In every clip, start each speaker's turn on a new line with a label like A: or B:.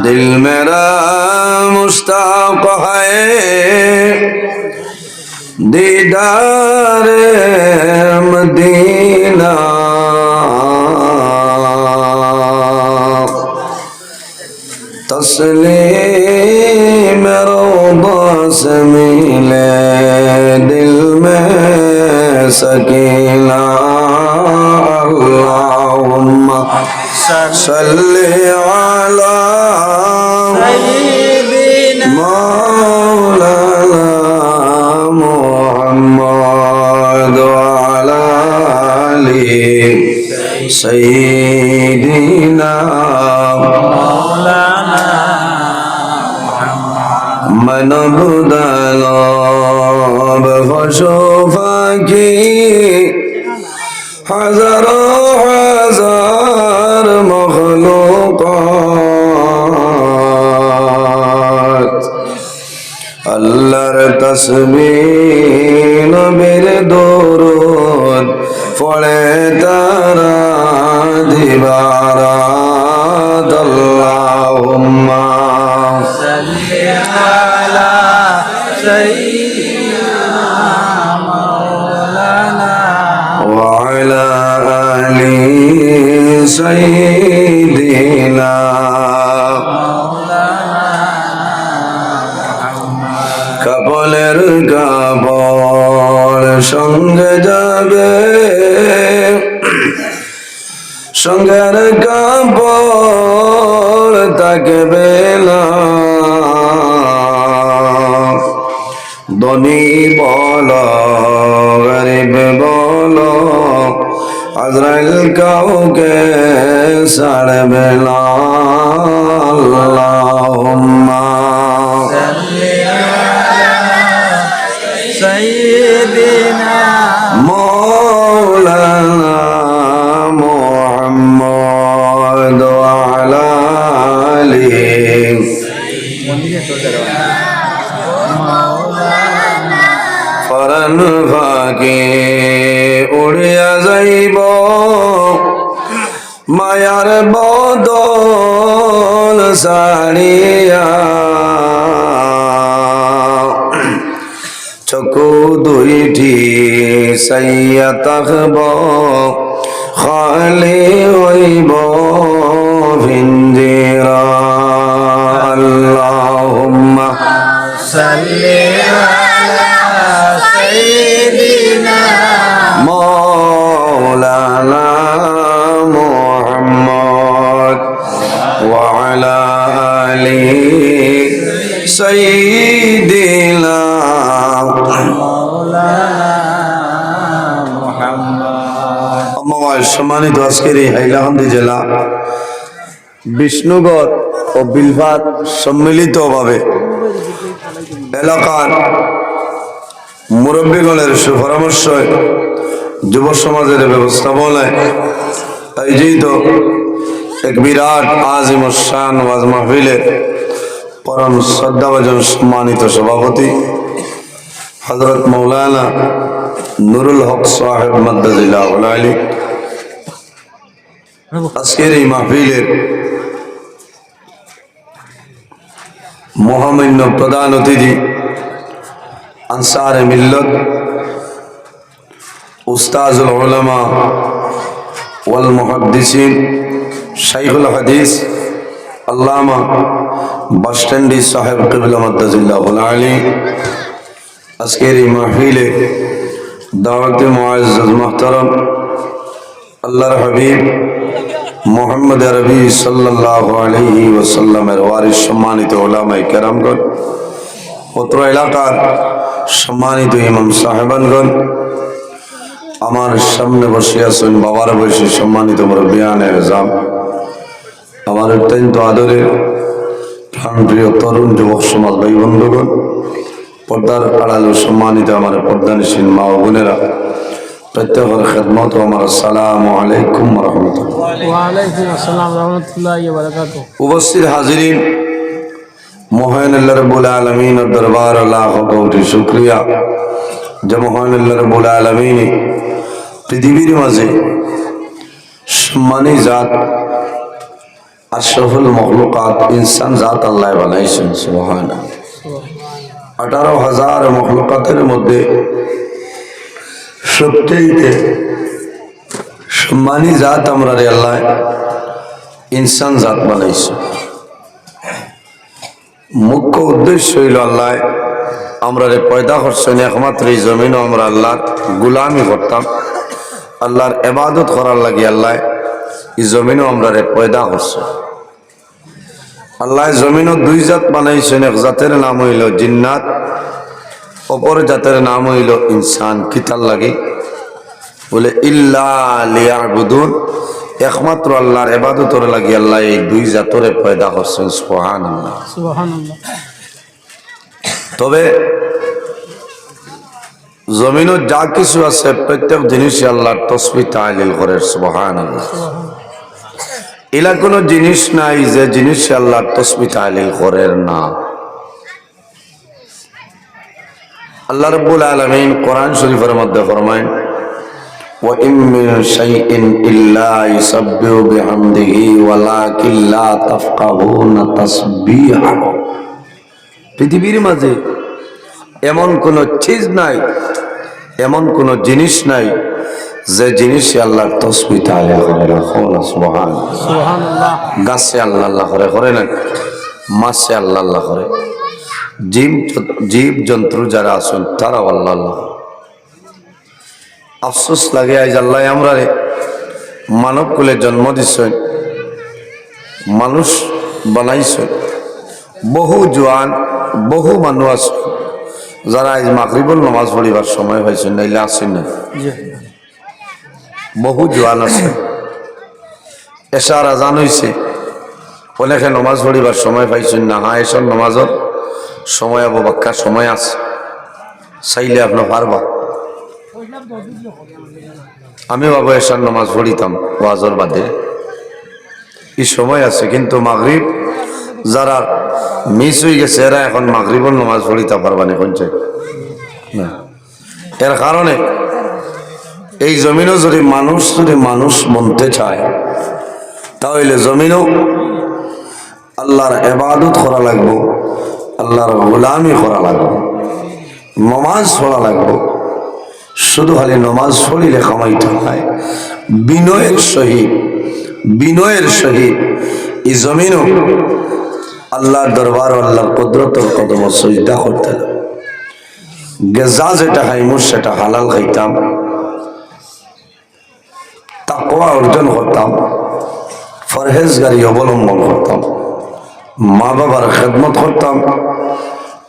A: दिल मेरा मुश्ताक है दीदार मदीना तस्लीम रोबा से मिले दिल में सकीना अल्लाहुम्मा सल्ली अला मौलाना मुहम्मद व अला आलि सय्यिदिना मौलाना मन बुदलो बखशोफा की हज़ारों हजार मखलूक़ात अल्लाहर तस्बीह नबीर दुरूद पढ़े तारा दीवारात अल्लाहुम्मा सल्ली अला सय्यिदिना मौलाना व अला आलि सय्यिदिना कबलेर कबल संगे जाबे संगेर कबल ताकबे ना धनी बोलो गरीब बोलो अज़राइल काउके साड़बे ना अल्लाहुम्मा सल्ली अला सय्यिदिना मौलाना मुहम्मद व अला आलि फरन फाके उड़िया जाइब मायार बदल साड़िया चकु दुईटी सैया तकब खाली होइब भिंजिरा अल्लाहुम्मा सल्ली मौलाना मुहम्मद व अला आलि सय्यिदिना मौलाना मुहम्मद। अम्मा सम्मानित আজকের এই হাইলাকান্দি জেলা বিষ্ণুগড় ও বিলভাত সম্মিলিতভাবে এলাকার মুরব্বীগণের সুপরামর্শ যুব সমাজের ব্যবস্থাপনায় আয়োজিত এক বিরাট আজিম শান ওয়াজ মাহফিলের পরম শ্রদ্ধাভাজন সম্মানিত সভাপতি হযরত মাওলানা নুরুল হক সাহেব মাদ্দাজিল্লাহুল আলী আজকের এই মাহফিলের মহামান্য প্রধান অতিথি আনসারে মিল্লত উস্তাজুল উলামা ওয়াল মুহাদ্দিসিন শাইখুল হাদিস আল্লামা বাসস্ট্যান্ডি সাহেব কিবলা মাদ্দাজিল্লাহুল আলী আজকের এই মাহফিলে দাওয়াতে মুআজ্জাজ মুহতারাম আল্লাহর হাবিব মুহাম্মদ আরবি সাল্লাল্লাহু আলাইহি ওয়াসাল্লামের ওয়ারিস সম্মানিত উলামায়ে কেরামগণ অত্র এলাকার সম্মানিত ইমাম সাহেবানগণ আমার সামনে বসে আছেন বাবার বয়সী সম্মানিত মুরব্বিয়ানে আযম আমার অত্যন্ত আদরের প্রাণপ্রিয় তরুণ যুবক সমাজ ভাই বন্ধুগণ পর্দার আড়াল সম্মানিত আমার পর্দানিসীন মা ও বোনেরা প্রত্যেকের খেদমত ও আমার আসসালামু আলাইকুম ওয়া রাহমাতুল্লাহ। ওয়া আলাইকুম আসসালাম ওয়া রাহমাতুল্লাহি ওয়া বারাকাতুহু। উপস্থিত হাজিরিন, মহান আল্লাহ রাব্বুল আলামিনের দরবার লাখ কোটি শুকরিয়া যে মহান আল্লাহ রাব্বুল আলামিন পৃথিবীর মাঝে সম্মানী জাত আশরাফুল মখলুকাত ইনসান জাত আল্লাহ বানাইছেন সুবহানাল্লাহ। 18,000 মখলুকাতের মধ্যে সবচেয়ে সম্মানী জাত আমরা রে আল্লাহ ইনসান জাত বানাইছে। মুখ্য উদ্দেশ্য হইল আল্লাহ আমরা রে পয়দা করছেন একমাত্র এই জমিনও আমরা আল্লাহর গুলামি করতাম, আল্লাহর ইবাদত করার লাগি আল্লাহ এই জমিনও আমরা রে পয়দা করছে। আল্লাহ জমিনও দুই জাত বানাইছেন, এক জাতের নাম হইল জিন্নাত, অপর জাতের নাম হইল ইনসান। কিতার লাগি বলে ইল্লা লিয়াবুদুন, একমাত্র আল্লাহর ইবাদতের লাগি আল্লাহ এই দুই জাতরে পয়দা করছেন সুবহানাল্লাহ সুবহানাল্লাহ। তবে জমিনও যা কিছু আছে প্রত্যেক জিনিসই আল্লাহর তাসবিহ তাহলিল করে সুবহানাল্লাহ। এলা কোনো জিনিস নাই যে জিনিস আল্লাহর তাসবিহ তাহলিল করে না। আল্লাহ রাব্বুল আলামিন কোরআন শরীফের মধ্যে ফরমায় ওয়া ইম মিন শাইইন ইল্লা ইউসাব্বিহু বিহামদিহি ওয়ালাকিন লা তাফকাহুনা তাসবিহাহু। পৃথিবীর মাঝে এমন কোন চিজ নাই, এমন কোন জিনিস নাই যে জিনিস আল্লাহর তাসবিহ তাহলিল করে না। সুবহানাল্লাহ। গাছে আল্লাহ আল্লাহ করে করে না, মাছে আল্লাহ আল্লাহ করে, জীব জন্তু যারা আছেন তারাও আল্লাহ আল্লাহ। আফসোস লাগে আজ আল্লাহ আমরা মানব কুলে জন্ম দিচ্ছেন, মানুষ বানাইছেন, বহু জোয়ান বহু মানুষ আছে যারা আজ মাগরিবুল নামাজ পড়িবার সময় পাইছেন নাইলে আসেন না। বহু জোয়ান আছে, এশার আজান হয়েছে, অনেকে নমাজ পড়িবার সময় পাইছেন না। হ্যাঁ, এসব নমাজের সময় আবু বাক্কার সময় আছে, চাইলে আপনার পারবা। আমি বাবু এশার নমাজ পড়িতাম ওয়াজর বাদে, এই সময় আছে, কিন্তু মাগরিব যারা মিস হয়ে গেছে এরা এখন মাগরিবুল নামাজ পড়িতে পারবানি কোনছে না। এর কারণে এই জমিনও যদি মানুষ মনতে চায় তাহলে জমিনও আল্লাহর ইবাদত করা লাগবো, আল্লাহর গোলামি করা লাগবো, নমাজ পড়া লাগবো। শুধু খালি নমাজ পড়িলে কামাইতে হয়, বিনয়ের সহিত এই জমিনও আল্লাহর দরবার আল্লাহর কুদরতের কদম সিজদা করতে। গেজা যেটা খাইমু সেটা হালাল খাইতাম, তাকওয়া অর্জন করতাম, পরহেজগারি অবলম্বন করতাম, মা বাবার খেদমত করতাম,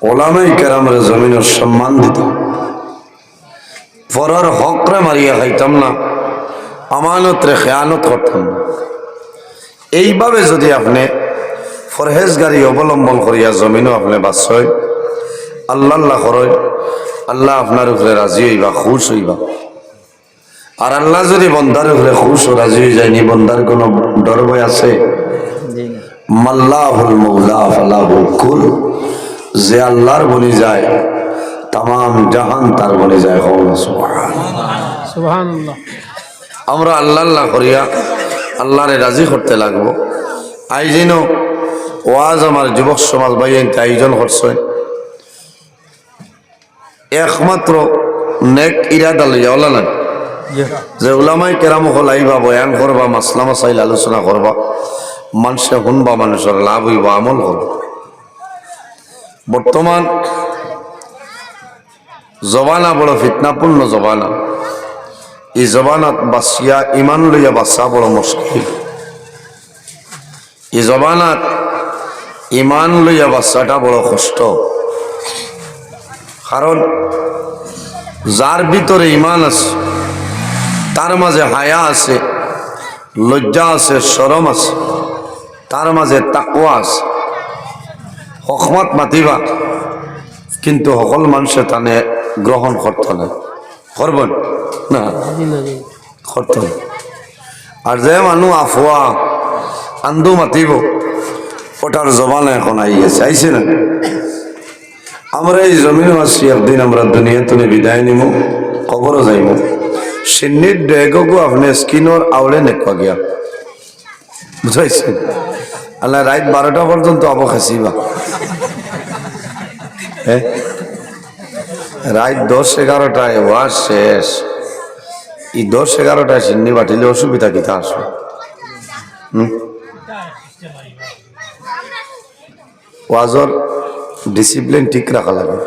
A: ওলামায়ে কেরামের জমিনের সম্মান দিতাম, পরের হকরে মারিয়া খাইতাম না, আমানত রে খেয়ানত করতাম না। এইভাবে যদি আপনি পরহেজগারি অবলম্বন করিয়া জমিনও আপনি বাঁচয়, আল্লাহ আল্লাহ করয়, আল্লাহ আপনার উপরে রাজি হইবা, খুশ হইবা। আর আল্লাহ যদি বন্দার উপরে খুশ ও রাজি হয়ে যায়নি, বন্দার কোনো ডর ভয় আছে? মাল্লাহুল মৌলা ফালাহুল কুল, যে আল্লাহর বনি যায় তাম জাহান তার বনি যায়। সুবহানাল্লাহ। আমরা আল্লাহ আল্লাহ করিয়া আল্লাহরে রাজি করতে লাগবো। আইজিনো ওয়াজ আমার যুবক সমাজ ভাই আয়োজন করছেন একমাত্র নেক ইরাদা লইয়া, ওলা না যে উলামায়ে কেরাম হল আইবা বয়ান করবা, মাসলা মাসাইল আলোচনা করবা, মানুষে শুনবা, মানুষের লাভ হইবা, আমল করবা। বর্তমান জবানা বড় ফিতনাপূর্ণ জবানা, এই জবানাত বাঁচিয়া ইমান লইয়া বাঁচা বড় মুশকিল। এই জবানাত ইমান লইয়া বাচ্চাটা বড় কষ্ট, কারণ যার ভিতরে ইমান আছে, তার মাঝে হায়া আছে, লজ্জা আছে, শরম আছে, তার মাঝে তাকওয়া আছে। হকমত মাতিবা, কিন্তু সকল মানুষে তানে গ্রহণ করত না, করবেন না, করত না। আর যে মানুষ আফওয়া আন্দু মাতিব, ওটার জবান এখন আইছে, আইছে না। আমরা এই জমিনে আছি, একদিন আমরা দুনিয়া তুলে বিদায় নিব, কবরও যাইব। সিন্নির ডেগো আপনি স্কিনর আওড়ে নেকবা গিয়া, বুঝাইছেন? আল্লাহ রাত 12টা পর্যন্ত আবো খাসিবা হ্যাঁ রাত 10-11টায় ওয়াজ শেষ। এই 10-11টায় সিন্নি বাটিলে অসুবিধা কিতা আসবে? ওয়াজর ডিসিপ্লিন ঠিক রাখা লাগে।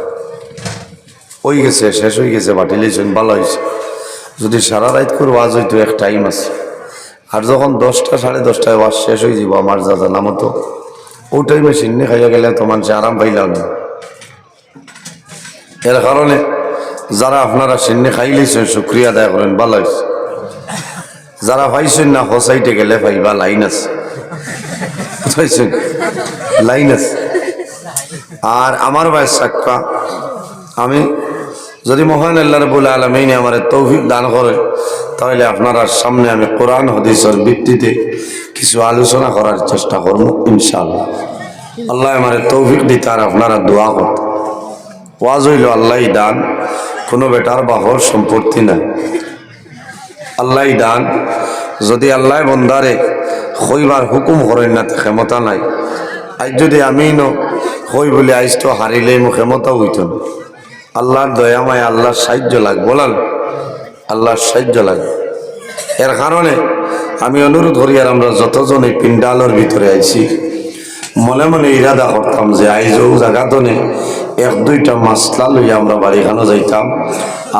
A: হয়ে গেছে, শেষ হয়ে গেছে, বাটিলেছেন, ভালো হয়েছে। যদি সারা রাত করে ওয়াজ হইতো এক টাইম আছে, আর যখন 10টা-10:30টায় ওয়াজ শেষ হয়ে যাব আমার যা জানা মতো, ও টাইমে সিন্নি খাইয়া গেলে তো মানুষ আরাম পাইলাম না। এর কারণে যারা আপনারা সিন্নি খাইলেছেন শুক্রিয়া আদায় করেন, ভালো হয়েছে। যারা পাইছেন না হোসাইটে গেলে পাইবা, লাইন আছে, বুঝাইছেন, লাইন আছে। আর আমার ভাই সাক্কা, আমি যদি মহান আল্লাহ রাব্বুল আলামিন আমার তৌফিক দান করে, তাহলে আপনারা সামনে আমি কোরআন হাদিসের ভিত্তিতে কিছু আলোচনা করার চেষ্টা করব ইনশাআল্লাহ। আল্লাহ আমার তৌফিক দিতে আর আপনারা দোয়া করতে। ওয়াজ হইল আল্লাহই দান, কোনো বেটার বাহর সম্পত্তি নাই, আল্লাহই দান। যদি আল্লাহ বন্দারে হইবার হুকুম করেন না ক্ষমতা নাই। আজ যদি আমি হই বলে আইস তো হারিলেই মো ক্ষমতা হইত না। আল্লাহর দয়ামায় আল্লাহর সাহায্য লাগবে, বলাল আল্লাহর সাহায্য লাগবে। এর কারণে আমি অনুরোধ করি, আর আমরা যতজন এই পিন্ডালের ভিতরে আইছি, মনে মনে ইরাদা করতাম যে আইজ জায়গাতনে 1-2টা মাসলা লইয়া আমরা বাড়িখানো যাইতাম।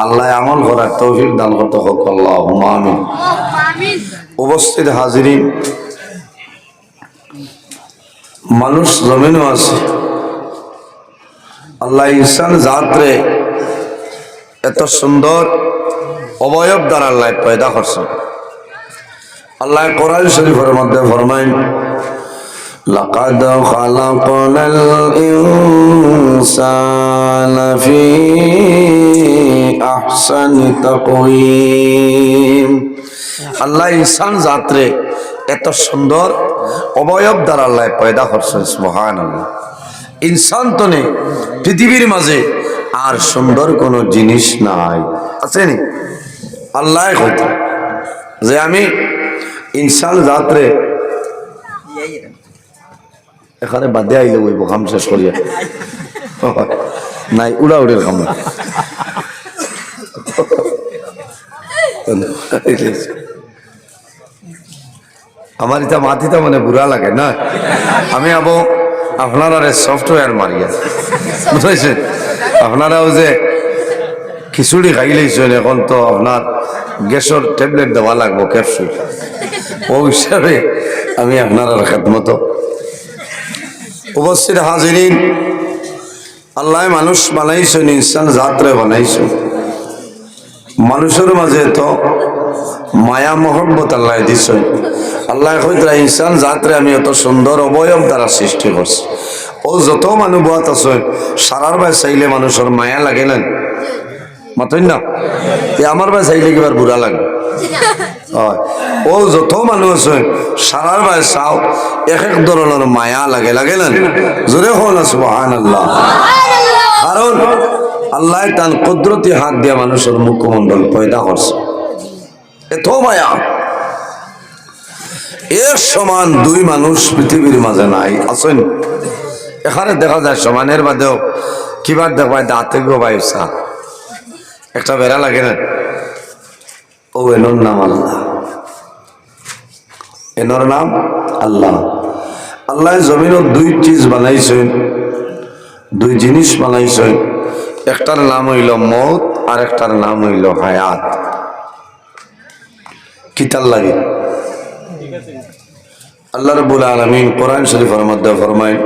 A: আল্লাহ আমল করার তৌফিক দান করতে হোক, আল্লাহুম্মা আমিন। উপস্থিত হাজিরিন, মানুষ জমিনও আছে। আল্লাহ ইনসান জাতরে এত সুন্দর অবয়ব দ্বারা আল্লাহ পয়দা করছেন। আল্লাহ কোরআন শরীফের মধ্যে ফরমায়, লাকাদ খালাকনাল ইনসানা ফি আহসানি তাকওয়িম। আল্লাহ ইনসান জাতরে এত সুন্দর অবয়ব দ্বারা আল্লাহ পয়দা করছেন। সুবহানাল্লাহ। ইনসান তো নেই পৃথিবীর মাঝে আর সুন্দর কোনো জিনিস নাই, আছে নি? আল্লাহ হইতো যে আমি ইনসান জাতরে এখানে বাদে আইলে ওই কাম শেষ করিয়া নাই, উড়াউড়ির কাম না। আমার এটা মাথিটা মানে বুড়া লাগে না। আমি আবো আপনারা সফটওয়্যার মারিয়া, বুঝাইছেন? আপনারাও যে খিচুড়ি খাইলেছেন, এখন তো আপনার গ্যাসের ট্যাবলেট দেওয়া লাগবো, ক্যাপসুল। ও হিসাবে আমি আপনার খেদমত। উপস্থিত হাজিরিন, আল্লাহ মানুষ বানাইছেন, ইনসান জাতরে বানাইছেন। মানুষের মাঝে তো মায়া মহব্বত আল্লাহ দিছেন। আল্লাহ কইতরা ইনসান জাতরে আমি এত সুন্দর অবয়ব দ্বারা সৃষ্টি করছি। ও যত মানুষ বাত আছে সারার বাই চাইলে মানুষের মায়া লাগে না, মাতই না? আমার বাই চাইলে কিবার বুড়া লাগে। ও যত মানুষ আছে সারার বাই চাও এক এক ধরনের মায়া লাগে, লাগে না? জোরে হল সুবহানাল্লাহ। কারণ আল্লাহ তার কুদরতি হাত দিয়া মানুষের মুখমণ্ডল পয়দা করছে। এত মায়া, এর সমান দুই মানুষ পৃথিবীর মাঝে নাই, আছেন? এখানে দেখা যায় সমানের বাদেও কিবার দেখায় দাঁতে গোবাইসা একটা বেড়া লাগে না? ও এনোর নাম আল্লাহ, এনোর নাম আল্লাহ। আল্লাহ জমিনও দুই চিজ বানাইছেন, দুই জিনিস বানাইছেন। একটার নাম হইল মৌত, আর একটার নাম হইল হায়াত। কিতার লাগে? আল্লাহ রাব্বুল আলামিন কোরআন শরীফের মধ্যে ফরমায়,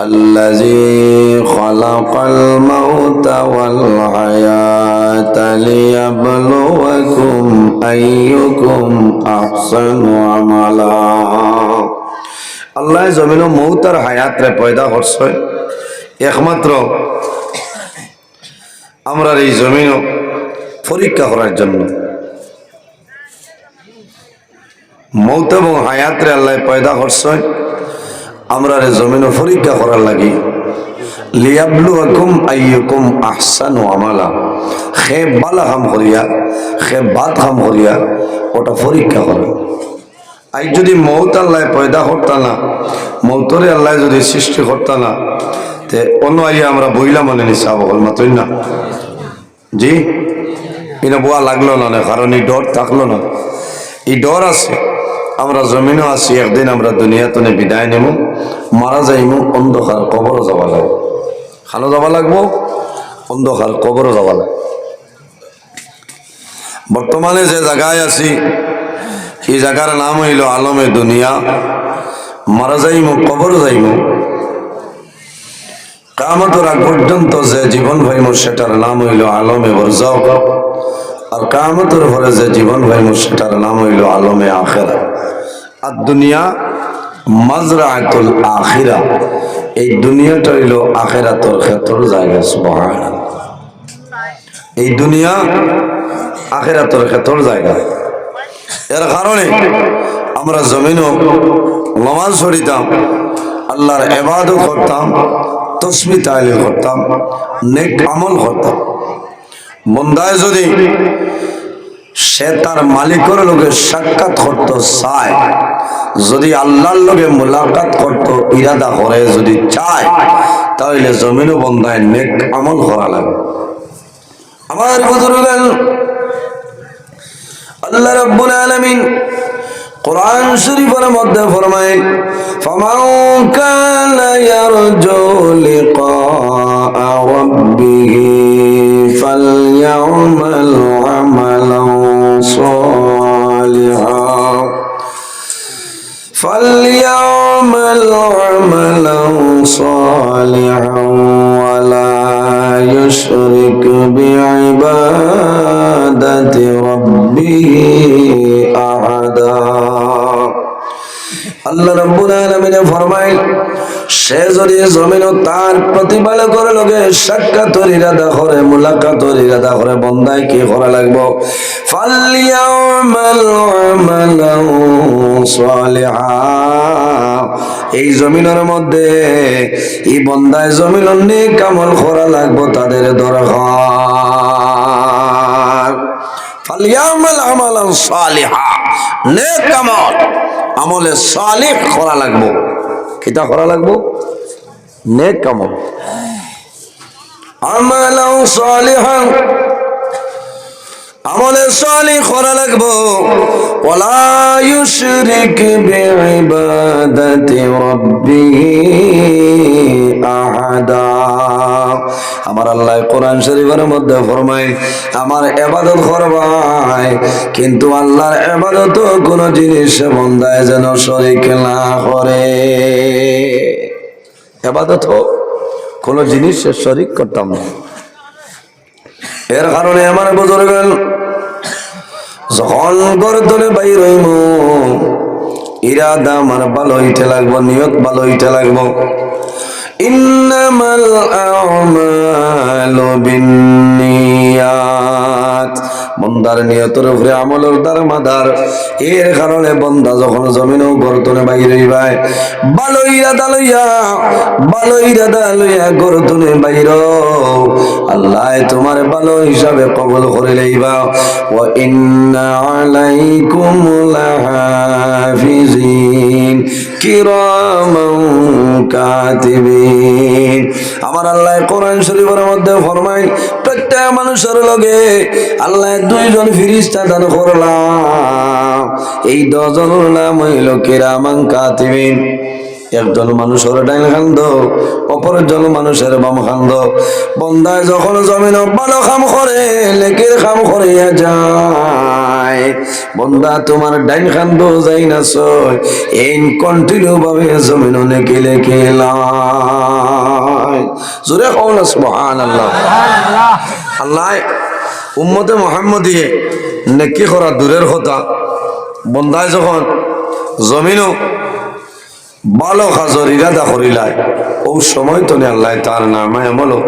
A: আল্লাযী খালাকাল মাউতা ওয়াল হায়াতা লিয়াবলুয়াকুম আইয়ুকুম আহসানু আমালা। আল্লাহ জমিনও মৌত আর হায়াত রে পয়দা করছে একমাত্র আমরা এই জমিনও পরীক্ষা করার জন্য। মৌত এবং হায়াত রে আল্লাহ পয়দা করছে আমরা জমিনও পরীক্ষা করার লাগি। লিয়াবলুয়াকুম আইয়ুকুম আহসানু আমালা। খে বালা কাম করিয়া, খে বাদ কাম করিয়া ওটা পরীক্ষা করে। আজ যদি মৌত আল্লাহ পয়দা করতা না, মৌতরে আল্লাহ যদি সৃষ্টি করতা না, তে অন্য আইয়া আমরা বইলা মনে নিচ্ছি বল মাতই না জি এটা বোয়া লাগলো না, কারণ এই ডর থাকলো না। এই ডর আছে, আমরা জমিনও আছি, একদিন আমরা দুনিয়াতে বিদায় নেব, মারা যাইমু, অন্ধকার কবরও যাওয়া লাগবে। খানো যাওয়া লাগবো, অন্ধকার কবরও যাওয়া লাগবে। বর্তমানে যে জায়গায় আছি এই জায়গার নাম হইল আলমে দুনিয়া। মারা যাইমু, কবরও যাইমু, কিয়ামতের আগ পর্যন্ত যে জীবন ভাইমু সেটার নাম হইল আলমে বরজাখ। আর কিয়ামতের পরে যে জীবন ভাইমু সেটার নাম হইল আলমে আখিরাত। আর দুনিয়া মাজরাতুল আখিরা, এই দুনিয়াটা হইল আখিরাতের ক্ষেত্রের জায়গা। সুবহানাল্লাহ, এই দুনিয়া আখিরাতের ক্ষেত্রের জায়গা। এর কারণে আমরা জমিনও নামাজ পড়িতাম, আল্লাহর ইবাদত করতাম, তাসবিহ তাহলিল করতাম, নেক আমল করতাম। বন্দায় যদি সে তার মালিকের লগে সাক্ষাৎ করত চায়, যদি আল্লাহর লগে মুলাকাত করত ইরাদা করে যদি চায়, তাহলে জমিনও বন্দায় নেক আমল করা লাগে। আমার বুজুর্গান, আল্লাহ রাব্বুল আলামিন কুরআন শরীফের মধ্যে ফরমায়, ফামান কানা ইয়ারজু লিকা রাব্বিহি ফালইয়ামাল আমালান সালিহান ওয়ালা ইউশরিক বিইবাদাতি রাব্বিহি আহাদা। আল্লাহ রাব্বুল আলামিন ফরমায়, সে যদি জমিন তার প্রতিপালকের লগে সাক্ষাতের ইরাদা করে, মুলাকাতের ইরাদা করে, বন্দায় কি করা লাগবে? ফালইয়ামাল আমালান সালিহা, এই জমিনের মধ্যে এই বন্দায় জমিনের নেক আমল করা লাগবে, তাদের দরকার। ফালইয়ামাল আমালান সালিহা, নেক আমল, আমলে সালিহ করা লাগবে। কিটা করা লাগবে? নেক আমল, আমালান সালিহান, আমলে সালিহ করা লাগবে। ওয়ালা ইউশরিক বিইবাদাতি রাব্বিহি আহাদা। আমার আল্লাহ কোরআন শরীফের মধ্যে ফরমায়, আমার ইবাদত করবাই, কিন্তু আল্লাহর ইবাদত কোন জিনিস বান্দায় যেন শরীক না করে। ইবাদত কোন জিনিস শরীক করতাম না। এর কারণে আমার বুজুর্গান, যখন গর্দনে বাইর হইব, ইরাদা আমার ভালো হইতে লাগবো, নিয়ত ভালো হইতে লাগবো। ইন্নামাল আমালু বিন্নিয়াত, বন্দার নিয়তের উপরে আমলের দারমাদার। এর কারণে বন্দা যখন জমিনও গর্দনে বাইর হইবাই, ভালো ইরাদা লইয়া গর্দনে বাইর, আল্লাহ তোমার ভালো হিসাবে কবুল করে লইবা। ওয়া ইন্না আলাইকুম লাহাফিজিন কিরামান কাতিবিন। আমার আল্লাহ কোরআন শরীফের মধ্যে ফরমায়, প্রত্যেক মানুষের লগে আল্লাহ দুইজন ফেরেশতা দান করলাম। এই দুজনের নাম হইল কিরামান কাতিবিন। একজন মানুষের ডাইন খান্দ, অপরজন মানুষের বাম খান্দ। বন্দায় যখন জমিন ভালো কাম করে, নেকির কাম করিয়া যায়, বন্দা তোমার ডাইন খান্দ যাই না সই, এই কন্টিনিউ ভাবে জমিন নেকি লেখে জোরে কওনা সুবহানাল্লাহ। আল্লাহ উম্মতে মুহাম্মদিয়ে নেকি করা দূরের কথা, বন্দায় যখন জমিনও ভালো কাজের ইরাদা করিলায়, ও সময় তো আল্লাহ তার নামায় আমলো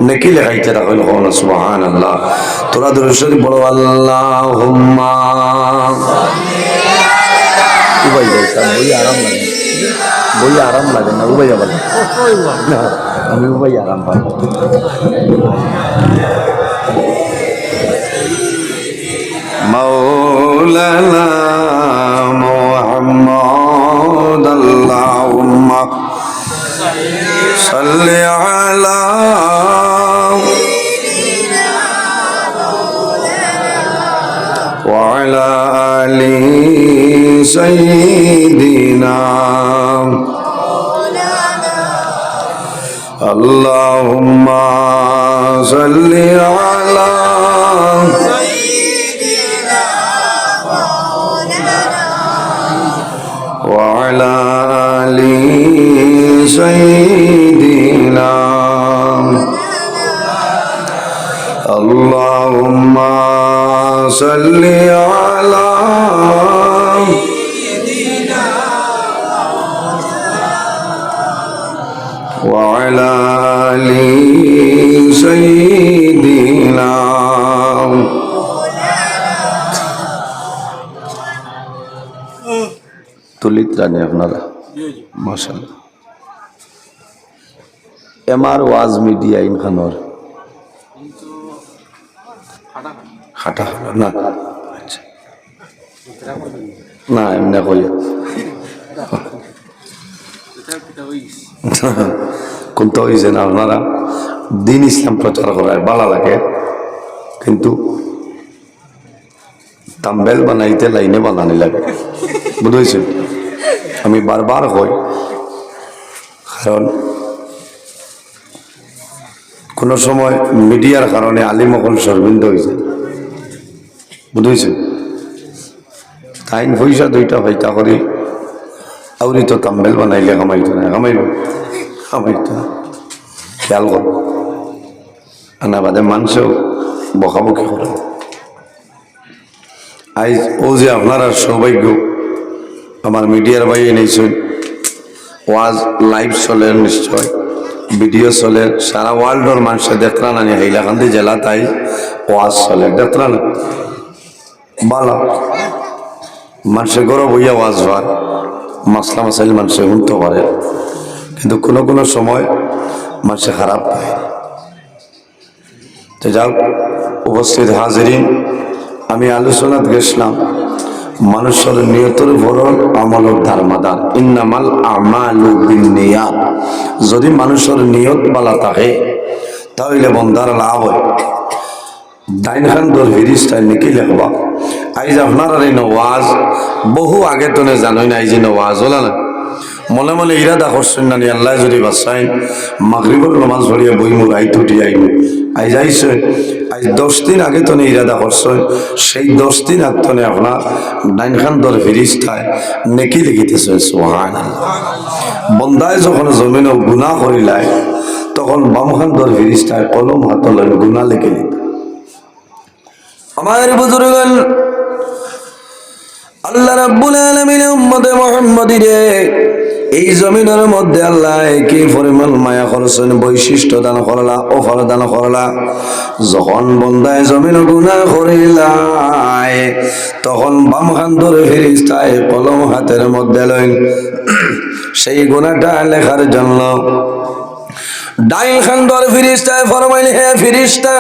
A: নেকি লেখাইতে রাখল। সুবহানাল্লাহ। তোরা দুরূদ শরীফ বলো, আল্লাহুম্মা। উবাই যাই স্যার, বই আরাম লাগে, বই আরাম লাগে না, উবাই যাবার না, আমি উবাই আরাম পাই। মাওলানা صل على وعلى آل سيدنا اللهم صل على وعلى آل سيدنا اللهم صل على وعلى آل سيدنا তুলিত জানি আপনারা মাশাআল্লাহ এমআর ওয়াজ মিডিয়া ইনখানোর হাঁটা না আচ্ছা না এমনি কই কোনটা হয়েছে না আপনারা দিন ইসলাম প্রচার করায় ভালো লাগে কিন্তু তাম্বেল বানাইতে লাইনে বানানি লাগে বুঝেছেন আমি বারবার কই কারণ কোনো সময় মিডিয়ার কারণে আলিমকল শর্মিন্দা হয়েছে বুঝেছেন তাইন পয়সা দুইটা ভাইটা করি আউরি তো তাম্বেল বানাইলে কামাইতো না কামাইতো খেয়াল কর আনা বাদে মানুষেও বকাবকি করে আজ ও যে আপনারা সৌভাগ্য আমার মিডিয়ার ভাই এনেছেন ওয়াজ লাইভ চলে নিশ্চয় ভিডিও চলে সারা ওয়ার্ল্ডর মানুষে দেখরা না হাইলাকান্দি জেলা তাই ওয়াজ চলে দেখরা না ভালো মানুষের ঘরে বইয়া ওয়াজ হয় মাসলা মাসাইল মানুষে শুনতে পারে কিন্তু কোনো কোনো সময় মানুষে খারাপ পায় তো যাও উপস্থিত হাজিরিন আমি আলোচনাত গেছিলাম মানুষের নিয়তের উপর আমলের ধারমাদার ইন্নামাল আমালু বিন্নিয়াত যদি মানুষের নিয়ত বালা থাকে তাহলে বন্দার লাভ হয় ডাইন খান দর ফিরিস্তায় নাকি লেখবা আইজ আপনার এই ওয়াজ বহু আগে তো জানোই না এই যে ওয়াজ হল না মনে মনে ইরাদা করছেন না আল্লাহ যদি বাসাই মাগরিবের নামাজ পড়িয়া বই মুর আই টুটি আইব আইজ আইসে আজ 10 দিন আগে তো ইরাদা করছেন সেই 10 দিন আগ তো আপনার ডাইন খান দর ফিরিস্তায় নেকি লিখিতেছে সুবহানাল্লাহ বন্দায় যখন জমিনে গুনাহ করিলায় তখন বাম খান দর ফিরিস্তায় কলম হাতে লয় গুনাহ লিখে নিত আমার বুজুর্গন আল্লাহ রাব্বুল আলামিন উম্মতে মুহাম্মাদিরে এই জমিনের মধ্যে আল্লাহ কি পরিমাণ মায়া করছেন বৈশিষ্ট্য দান করলা অফার দান করলা যখন বন্দায় জমিন গুনাহ করিলায় তখন বাম হাত ধরে ফেরেশতায় কলম হাতের মধ্যে লইন সেই গুনাহটা লেখার জন্য ডাইন হাত ধরে ফেরেশতায় ফরমাইল হে ফেরেশতা